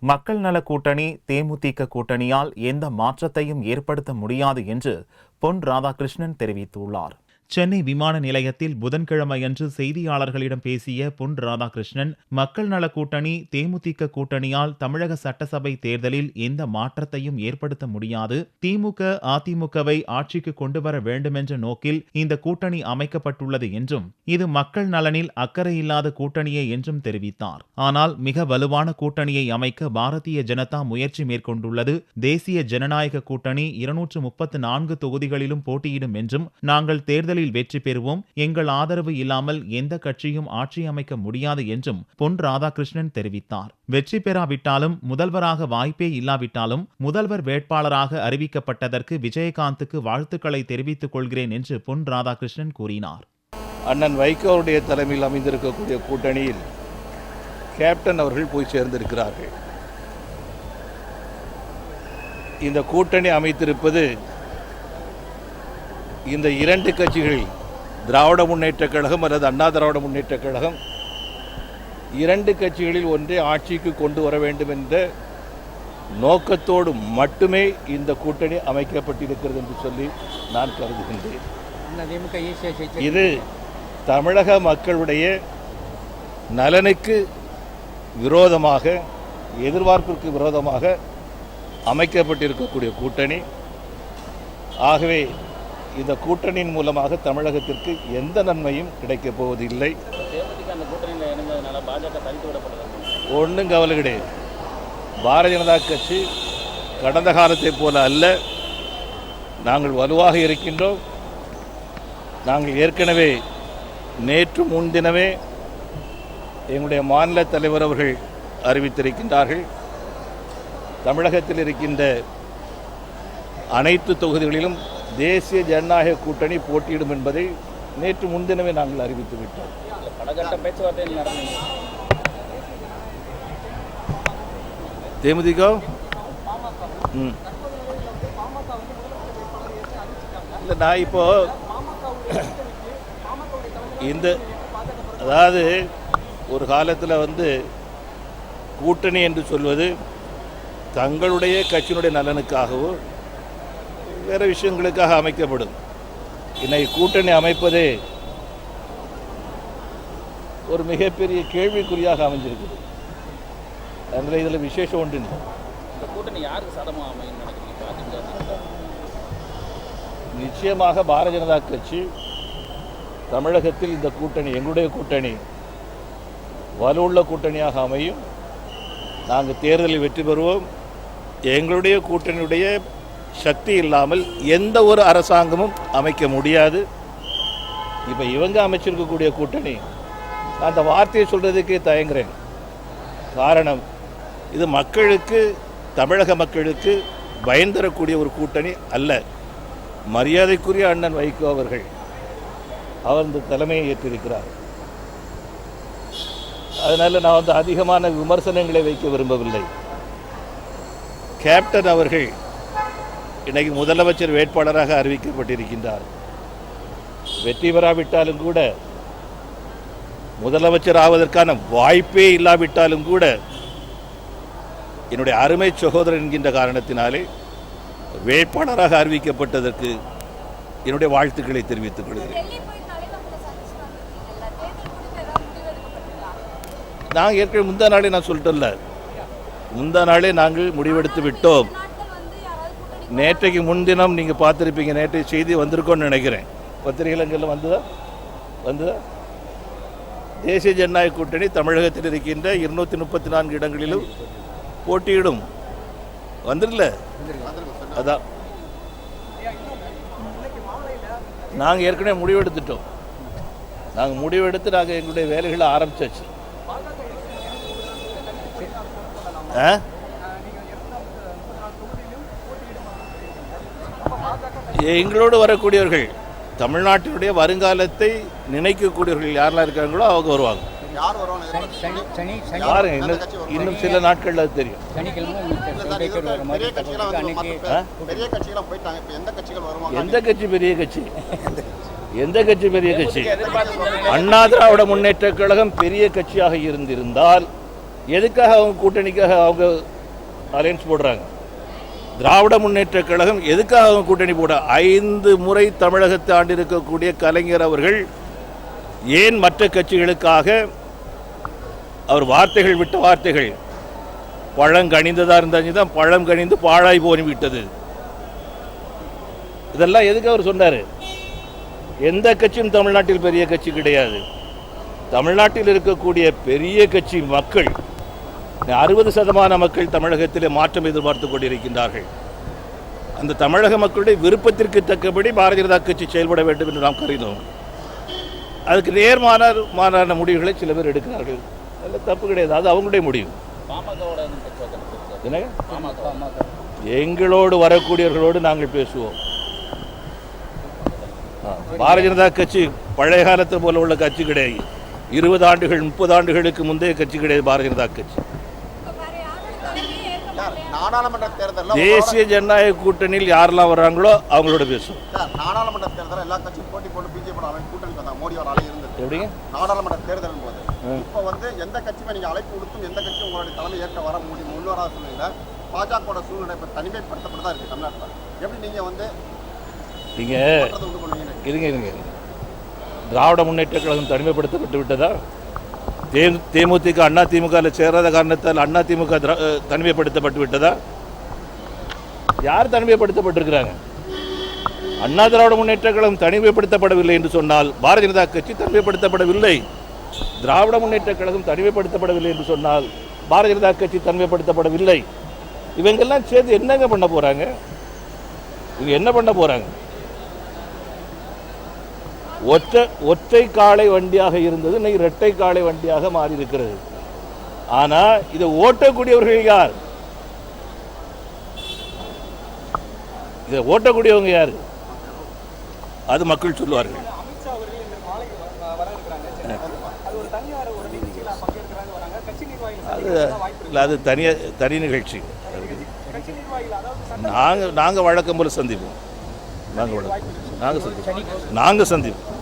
மக்கள் நல கூட்டணி தேமுதிக கூட்டணியால் எந்த மாற்றத்தையும் ஏற்படுத்த முடியாது என்று பொன் ராதாகிருஷ்ணன் தெரிவித்துள்ளார். சென்னை விமான நிலையத்தில் புதன்கிழமையன்று செய்தியாளர்களிடம் பேசிய பொன் ராதாகிருஷ்ணன், மக்கள் நல கூட்டணி தேமுதிக கூட்டணியால் தமிழக சட்டசபை தேர்தலில் எந்த மாற்றத்தையும் ஏற்படுத்த முடியாது. திமுக அதிமுகவை ஆட்சிக்கு கொண்டுவர வேண்டுமென்ற நோக்கில் இந்த கூட்டணி அமைக்கப்பட்டுள்ளது என்றும், இது மக்கள் நலனில் அக்கறை இல்லாத கூட்டணியே என்றும் தெரிவித்தார். ஆனால் மிக வலுவான கூட்டணியை அமைக்க பாரதிய ஜனதா முயற்சி மேற்கொண்டுள்ளது. தேசிய ஜனநாயக கூட்டணி 234 தொகுதிகளிலும் போட்டியிடும் என்றும், நாங்கள் தேர்தல் வெற்றி பெறுவோம், எங்கள் ஆதரவு இல்லாமல் எந்த கட்சியும் ஆட்சி அமைக்க முடியாது என்றும் பொன் ராதாகிருஷ்ணன் தெரிவித்தார். வெற்றி பெறாவிட்டாலும் முதல்வராக வாய்ப்பே இல்லாவிட்டாலும் முதல்வர் வேட்பாளராக அறிவிக்கப்பட்டதற்கு விஜயகாந்துக்கு வாழ்த்துக்களை தெரிவித்துக் கொள்கிறேன் என்று பொன் ராதாகிருஷ்ணன் கூறினார். அண்ணன் வைகோவுடைய தலைமையில் அமைந்திருக்கக்கூடிய கூட்டணியில் கேப்டன் அவர்கள் போய் சேர்ந்திருக்கிறார்கள். இந்த கூட்டணி அமைத்திருப்பது இந்த இரண்டு கட்சிகளில் திராவிட முன்னேற்றக் கழகம் அல்லது அண்ணா திராவிட முன்னேற்றக் கழகம் இரண்டு கட்சிகளில் ஒன்றை ஆட்சிக்கு கொண்டு வர வேண்டும் என்ற நோக்கத்தோடு மட்டுமே இந்த கூட்டணி அமைக்கப்பட்டிருக்கிறது என்று சொல்லி நான் கருதுகின்றேன். இது தமிழக மக்களுடைய நலனுக்கு விரோதமாக, எதிர்பார்ப்பிற்கு விரோதமாக அமைக்கப்பட்டிருக்கக்கூடிய கூட்டணி. ஆகவே இந்த கூட்டணியின் மூலமாக தமிழகத்திற்கு எந்த நன்மையும் கிடைக்கப் போவதில்லை. ஒன்றும் கவலை கிடையாது. பாரதிய ஜனதா கட்சி கடந்த காலத்தை போல அல்ல. நாங்கள் வலுவாக இருக்கின்றோம். நாங்கள் ஏற்கனவே நேற்று முன்தினமே எங்களுடைய மாநில தலைவர் அவர்கள் அறிவித்திருக்கின்றார்கள். தமிழகத்தில் இருக்கின்ற அனைத்து தொகுதிகளிலும் தேசிய ஜனநாயக கூட்டணி போட்டியிடும் என்பதை நேற்று முன்தினமே நாங்கள் அறிவித்து விட்டோம். தேமுதிக இல்லை, நான் இப்போ இந்த அதாவது ஒரு காலத்தில் கூட்டணி என்று சொல்வது தங்களுடைய கட்சியினுடைய நலனுக்காகவோ வேறு விஷயங்களுக்காக அமைக்கப்படும். இன்னைக்கு கூட்டணி அமைப்பதே ஒரு மிகப்பெரிய கேள்விக்குறியாக அமைஞ்சிருக்குது. அதனால் இதில் விசேஷம் ஒன்று. நிச்சயமாக பாரதிய ஜனதா கட்சி தமிழகத்தில் இந்த கூட்டணி, எங்களுடைய கூட்டணி வலுவுள்ள கூட்டணியாக அமையும். நாங்கள் தேர்தலில் வெற்றி பெறுவோம். எங்களுடைய கூட்டணியுடைய சக்தி இல்லாமல் எந்த ஒரு அரசாங்கமும் அமைக்க முடியாது. இப்போ இவங்க அமைச்சிருக்கக்கூடிய கூட்டணி, நான் அந்த வார்த்தையை சொல்கிறதுக்கே தயங்குறேன். காரணம், இது மக்களுக்கு, தமிழக மக்களுக்கு பயன் தரக்கூடிய ஒரு கூட்டணி அல்ல. மரியாதைக்குரிய அண்ணன் வைகோ அவர்கள் இந்த தலைமையை ஏற்றிருக்கிறார். அதனால் நான் அதிகமான விமர்சனங்களை வைக்க விரும்பவில்லை. கேப்டன் அவர்கள் இன்றைக்கு முதலமைச்சர் வேட்பாளராக அறிவிக்கப்பட்டிருக்கின்றார். வெற்றி பெறாவிட்டாலும் கூட, முதலமைச்சர் ஆவதற்கான வாய்ப்பே இல்லாவிட்டாலும் கூட, என்னுடைய அருமை சகோதரன் என்கின்ற காரணத்தினாலே வேட்பாளராக அறிவிக்கப்பட்டதற்கு என்னுடைய வாழ்த்துக்களை தெரிவித்துக் கொள்கிறேன். நாங்கள் ஏற்கனவே முந்தா நாளே நான் சொல்லிட்டோம்ல, முந்தா நாளே நாங்கள் முடிவெடுத்து விட்டோம். நேற்றைக்கு முன்தினம் நீங்கள் பார்த்துருப்பீங்க, நேற்றைய செய்தி வந்திருக்கோன்னு நினைக்கிறேன். பத்திரிகைகள் வந்ததா தேசிய ஜனநாயக கூட்டணி தமிழகத்தில் இருக்கின்ற 234 இடங்களிலும் போட்டியிடும். வந்துடல, அதான் நாங்கள் ஏற்கனவே முடிவெடுத்துட்டோம். நாங்கள் முடிவெடுத்து நாங்கள் எங்களுடைய வேலைகளை ஆரம்பிச்சாச்சு. எங்களோடு வரக்கூடியவர்கள் தமிழ்நாட்டினுடைய வருங்காலத்தை நினைக்கக்கூடியவர்கள் யாரெல்லாம் இருக்காங்களோ அவங்க வருவாங்க. இன்னும் சில நாட்கள் அது தெரியும். எந்த கட்சி பெரிய கட்சி? எந்த கட்சி பெரிய கட்சி? அண்ணா திராவிட முன்னேற்ற கழகம் பெரிய கட்சியாக இருந்திருந்தால் எதுக்காக அவங்க கூட்டணிக்காக அவங்க அலையன்ஸ் போடுறாங்க. திராவிட முன்னேற்ற கழகம் எதுக்காக கூட்டணி போட? 5 முறை தமிழகத்தை ஆண்டிருக்கக்கூடிய கலைஞர் அவர்கள் ஏன் மற்ற கட்சிகளுக்காக அவர் வார்த்தைகள் விட்ட வார்த்தைகள் பழம் கனிந்ததாக இருந்தாச்சு தான் பழம் கனிந்து பாழாய் போய்விட்டது. இதெல்லாம் எதுக்கு அவர் சொன்னார்? எந்த கட்சியும் தமிழ்நாட்டில் பெரிய கட்சி கிடையாது. தமிழ்நாட்டில் இருக்கக்கூடிய பெரிய கட்சி மக்கள் 60% மக்கள் தமிழகத்திலே மாற்றம் எதிர்பார்த்து கொண்டிருக்கின்றார்கள். அந்த தமிழக மக்களுடைய விருப்பத்திற்கு தக்கபடி பாரதிய ஜனதா கட்சி செயல்பட வேண்டும் என்று நாம் கருதினோம். அதுக்கு நேர்மாறான முடிவுகளை சில பேர் எடுக்கிறார்கள். அதில் தப்பு கிடையாது, அது அவங்களுடைய முடிவு. எங்களோடு வரக்கூடியவர்களோடு நாங்கள் பேசுவோம். பாரதிய ஜனதா கட்சி பழைய காலத்தை போல உள்ள கட்சி கிடையாது. 20 ஆண்டுகள் 30 ஆண்டுகளுக்கு முந்தைய கட்சி கிடையாது பாரதிய ஜனதா கட்சி. நாடாளுமன்ற தேர்தலில் தேசிய ஜனநாயக கூட்டணியில் யாரெல்லாம் வர்றாங்களோ அவங்களோட பேசுவோம். நாடாளுமன்ற தேர்தலில் எல்லா கட்சியும் போட்டி போட்டு பிஜேபி கூட்டணி வந்தாங்க. மோடி ஒரு அலை இருந்தது. எப்படிங்க? நாடாளுமன்ற தேர்தலின் போது இப்போ எந்த கட்சியுமே நீங்கள் அழைப்பு கொடுத்தும் எந்த கட்சியும் உங்களுடைய தலைமை ஏற்க வர முடியும் முன்வராத சூழ்நிலை பாஜகவோட சூழ்நிலை இப்போ தனிமைப்படுத்தப்பட்டு தான் இருக்குது தமிழ்நாட்டில். எப்படி நீங்கள் இருங்க திராவிட முன்னேற்ற கழகம் தனிமைப்படுத்தப்பட்டு விட்டதா? தேமுதிக அண்ணா திமுகவில் சேராத காரணத்தால் அண்ணா திமுக தனிமைப்படுத்தப்பட்டு விட்டதா? யார் தனிமைப்படுத்தப்பட்டிருக்கிறாங்க? அண்ணா திராவிட முன்னேற்ற கழகம் தனிமைப்படுத்தப்படவில்லை என்று சொன்னால் பாரதிய ஜனதா கட்சி தனிமைப்படுத்தப்படவில்லை. திராவிட முன்னேற்ற கழகம் தனிமைப்படுத்தப்படவில்லை என்று சொன்னால் பாரதிய ஜனதா கட்சி தனிமைப்படுத்தப்படவில்லை. இவங்கெல்லாம் சேர்ந்து என்னங்க பண்ண போறாங்க? இவங்க என்ன பண்ண போறாங்க? ஒற்றை காளை வண்டியாக இருந்தது, இன்னைக்கு இரட்டை காளை வண்டியாக மாறி இருக்கிறது. ஆனா இதை ஓட்டக்கூடியவர்கள் யார்? இதை ஓட்டக்கூடியவங்க யாரு? அது மக்கள் சொல்லுவார்கள். அது தனி நிகழ்ச்சி. நாங்கள் வழக்கம் போல சந்திப்போம். நாங்கள் சந்திப்போம்.